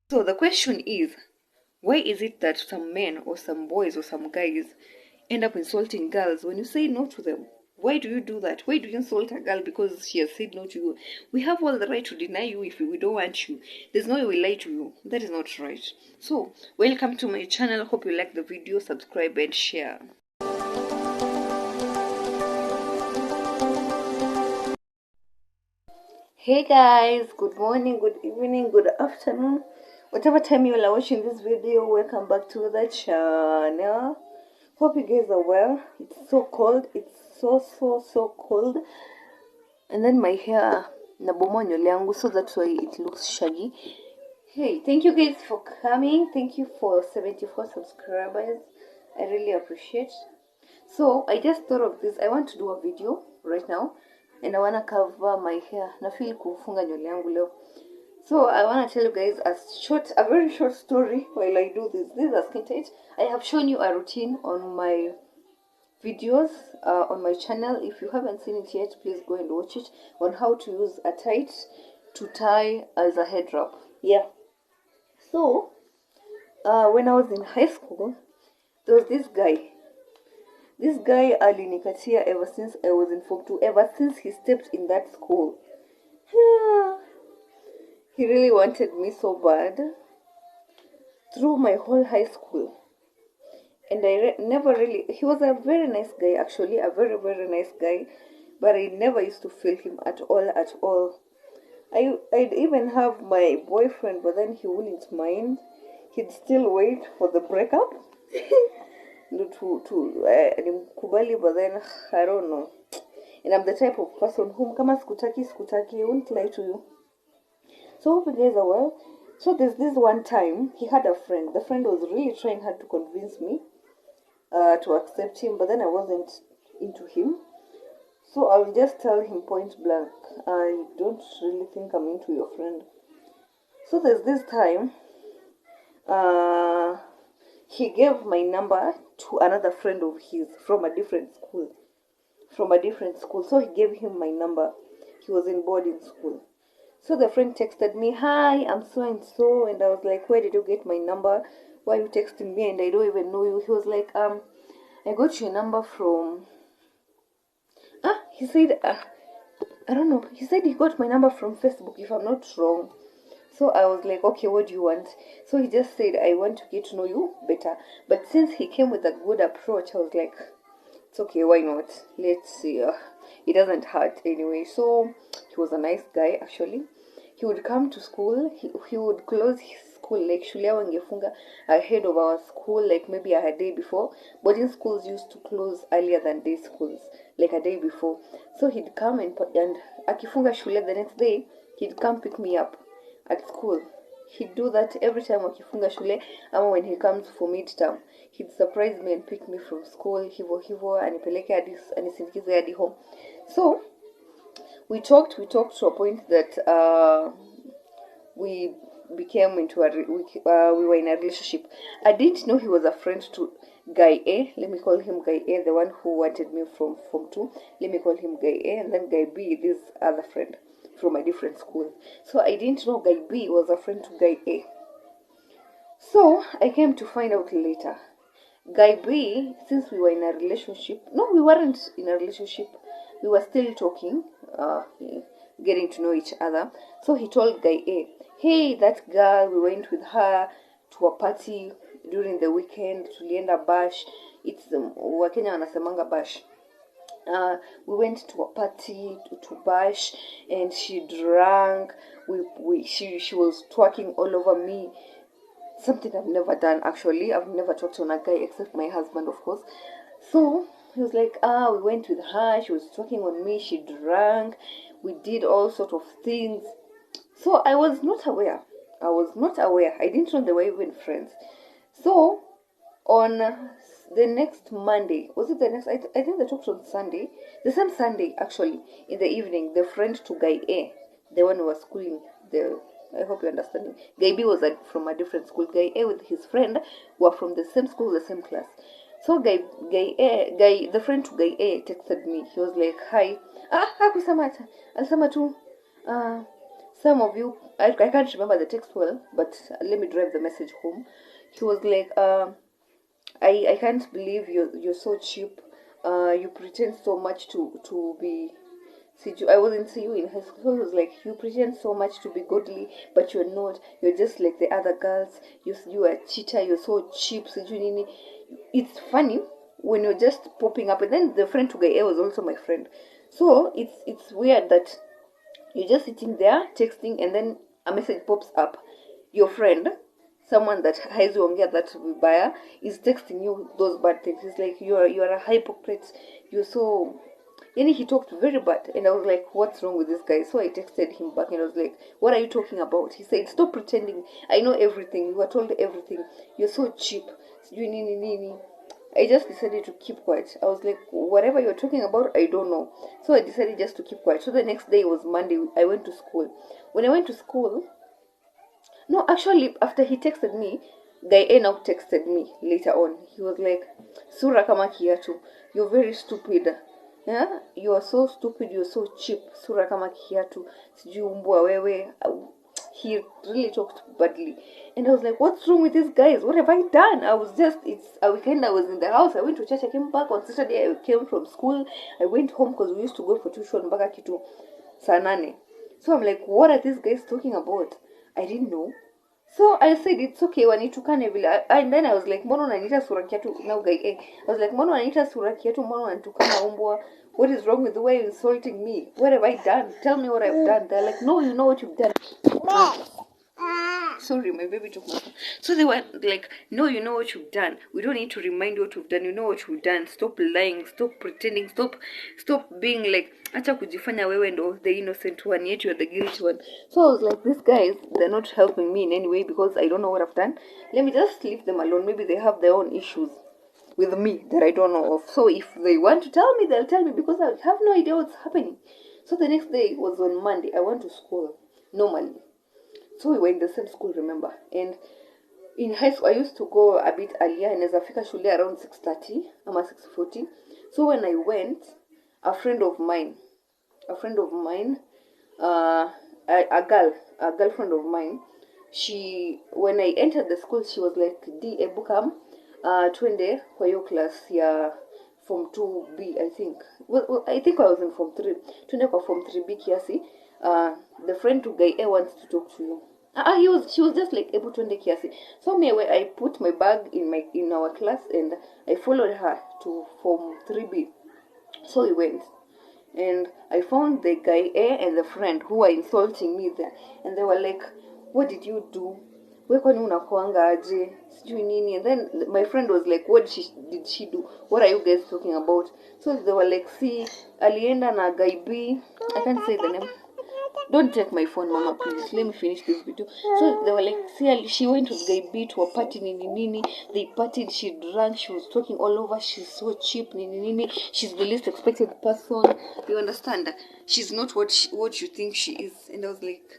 So the question is, why is it that some men or some boys or some guys end up insulting girls when you say no to them? Why do you do that? Why do you insult a girl because she has said no to you? We have all the right to deny you if we don't want you. There's no way we lie to you. That is not right. So, welcome to my channel. Hope you like the video. Subscribe and share. Hey guys, good morning, good evening, good afternoon. Whatever time you are watching this video, welcome back to the channel. Hope you guys are well. It's so cold. It's so cold. And then my hair nabomoa nywele yangu, so that's why it looks shaggy. Hey, thank you guys for coming. Thank you for 74 subscribers. I really appreciate. So I just thought of this. I want to do a video right now, and I wanna cover my hair. Na feel kufunga nywele yangu leo. So I wanna tell you guys a very short story while I do this. This is a skin tight. I have shown you a routine on my videos on my channel. If you haven't seen it yet, please go and watch it on how to use a tight to tie as a head wrap. Yeah. So when I was in high school, there was this guy. This guy alinikatia ever since I was in Form 2, ever since he stepped in that school. He really wanted me so bad through my whole high school. And I never really, he was a very nice guy, actually, a very, very nice guy, but I never used to feel him at all. I'd even have my boyfriend, but then he wouldn't mind. He'd still wait for the breakup. Nimkubali, but then I don't know. And I'm the type of person whom kama sikutaki, I won't lie to you. So hope you guys are well. So there's this one time he had a friend. The friend was really trying hard to convince me to accept him, but then I wasn't into him. So I'll just tell him point blank, I don't really think I'm into your friend. So there's this time he gave my number to another friend of his from a different school. So he gave him my number. He was in boarding school. So the friend texted me, hi, I'm so and so. And I was like, where did you get my number? Why are you texting me and I don't even know you? He was like, I got your number from... he said, I don't know. He said he got my number from Facebook, if I'm not wrong. So I was like, okay, what do you want? So he just said, I want to get to know you better. But since he came with a good approach, I was like, it's okay, why not? Let's see. It doesn't hurt anyway. So he was a nice guy, actually. He would come to school. He would close his school, like shule wangefunga ahead of our school, like maybe a day before. Boarding schools used to close earlier than day schools, like a day before. So he'd come and akifunga shule the next day, he'd come pick me up at school. He'd do that every time wakifunga shule, ama when he comes for midterm. He'd surprise me and pick me from school, hivo, anipeleke anisindikize hadi home. So, we talked to a point that we became into we were in a relationship. I didn't know he was a friend to guy A. Let me call him guy A, the one who wanted me from Form 2. Let me call him guy A, and then guy B, this other friend from a different school. So I didn't know guy B was a friend to guy A. So I came to find out later. Guy B, since we were in a relationship, no, we weren't in a relationship. We were still talking, getting to know each other. So he told guy A, hey, that girl, we went with her to a party during the weekend, tulienda bash. It's Wakenya wanasemanga bash. We went to a party to bash, and she drank. She was twerking all over me. Something I've never done, actually. I've never talked to a guy except my husband, of course. So he was like, we went with her. She was twerking on me. She drank. We did all sort of things. So I was not aware. I didn't know they were even friends. So on the next Monday, was it the next? I think they talked on Sunday. The same Sunday, actually, in the evening, the friend to guy A, the one who was schooling, I hope you understand me. Guy B was from a different school. Guy A with his friend were from the same school, the same class. So the friend to guy A texted me. He was like, hi. Hakusema tu. some of you, I can't remember the text well, but let me drive the message home. He was like, I can't believe you're so cheap. You pretend so much to be. I wasn't see you in high school. So he was like, you pretend so much to be godly, but you're not. You're just like the other girls. You are a cheater. You're so cheap. It's funny when you're just popping up. And then the friend to guy was also my friend. So it's weird that you're just sitting there texting, and then a message pops up. Your friend, someone that has ongea that buyer, is texting you those bad things. It's like you are a hypocrite. You're so. And he talked very bad, and I was like, "What's wrong with this guy?" So I texted him back, and I was like, "What are you talking about?" He said, "Stop pretending. I know everything. You are told everything. You're so cheap." I just decided to keep quiet. I was like, whatever you're talking about, I don't know. So I decided just to keep quiet. So the next day was Monday. I went to school. When I went to school, no, actually, after he texted me, Guy A now texted me later on. He was like, Sura kama kiatu, you're very stupid. Yeah, you are so stupid, you're so cheap. Sura kama kiatu, sijui umbwa wewe. He really talked badly. And I was like, what's wrong with these guys? What have I done? It's a weekend, I was in the house. I went to church, I came back on Saturday, I came from school. I went home because we used to go for tuition mpaka kitu saa 8. So I'm like, what are these guys talking about? I didn't know. So I said, it's okay, wanitukane vile. And then I was like, mbona unaniita sura kiatu? Now guy, I was like, mbona unaniita sura kiatu? Mbona unanitukana umbwa? What is wrong with the way you're insulting me? What have I done? Tell me what I've done. They're like, no, you know what you've done. Sorry, my baby took my phone. So they were like, no, you know what you've done. We don't need to remind you what you've done. You know what you've done. Stop lying. Stop pretending. Stop being like, acha kujifanya wewe ndo the innocent one, yet you're the guilty one. So I was like, these guys, they're not helping me in any way because I don't know what I've done. Let me just leave them alone. Maybe they have their own issues with me that I don't know of. So if they want to tell me, they'll tell me because I have no idea what's happening. So the next day was on Monday. I went to school normally. So we were in the same school, remember? And in high school, I used to go a bit earlier, and as I fika shule around 6:30, ama 6:40. So when I went, a girlfriend of mine, when I entered the school, she was like, D, ebukam, twende kwa hiyo class ya Form 2B, I think. Well, I think I was in Form 3. Twende kwa Form 3B kiasi. The friend to guy A wants to talk to you. She was just like able to kiasi. So I put my bag in our class and I followed her to Form 3B. So we went. And I found the guy A and the friend who were insulting me there. And they were like, what did you do? We kwani unakuanga aje? Sijui nini. And then my friend was like, what did she do? What are you guys talking about? So they were like, see, alienda na guy B. I can't say the name. Don't take my phone, Mama, please. Let me finish this video. So they were like, see, she went with guy B to a party, nini. They partied, she drank, she was talking all over. She's so cheap, nini. She's the least expected person. You understand? She's not what you think she is. And I was like,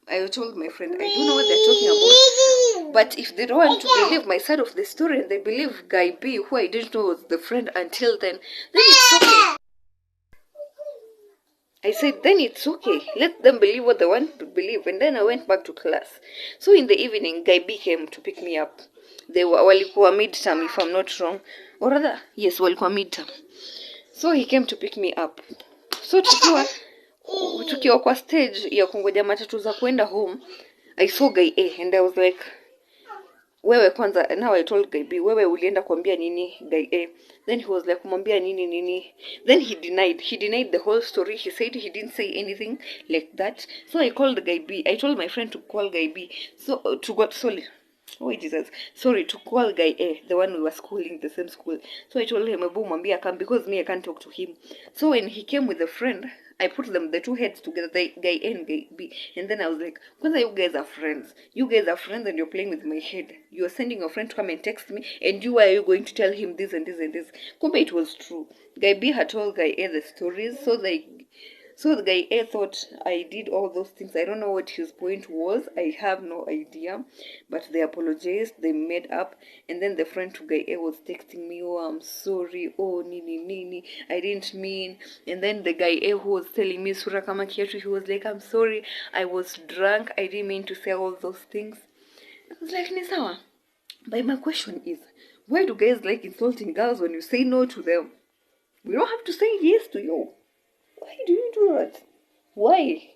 I told my friend, I don't know what they're talking about. But if they don't want to believe my side of the story and they believe guy B, who I didn't know was the friend until then it's okay. I said, then it's okay. Let them believe what they want to believe. And then I went back to class. So in the evening, Guy B came to pick me up. They were walikuwa midterm, if I'm not wrong. Or rather, yes, walikuwa midterm. So he came to pick me up. So tukiwa kwa stage ya kungoja matatu za kwenda home, I saw Guy A and I was like, wewe kwanza, now I told Guy B, wewe ulienda kuambia nini Guy A? Then he was like, kumwambia nini. Then he denied the whole story. He said he didn't say anything like that. So I called Guy B. I told my friend to call Guy B. To call Guy A, the one we were schooling, the same school. So I told him, Ebu mwambia come, because me, I can't talk to him. So when he came with a friend, I put the two heads together, the Guy A and Guy B. And then I was like, kwanza, you guys are friends. You guys are friends and you're playing with my head. You're sending your friend to come and text me. And why are you going to tell him this and this and this? Kumbe it was true. Guy B had told Guy A the stories. So So the guy A thought I did all those things. I don't know what his point was. I have no idea. But they apologized. They made up. And then the friend to guy A was texting me, oh, I'm sorry. Oh, nini. I didn't mean. And then the guy A who was telling me, Sura kama kiatu, he was like, I'm sorry. I was drunk. I didn't mean to say all those things. I was like, ni sawa. But my question is, why do guys like insulting girls when you say no to them? We don't have to say yes to you. Why do you do that? Why?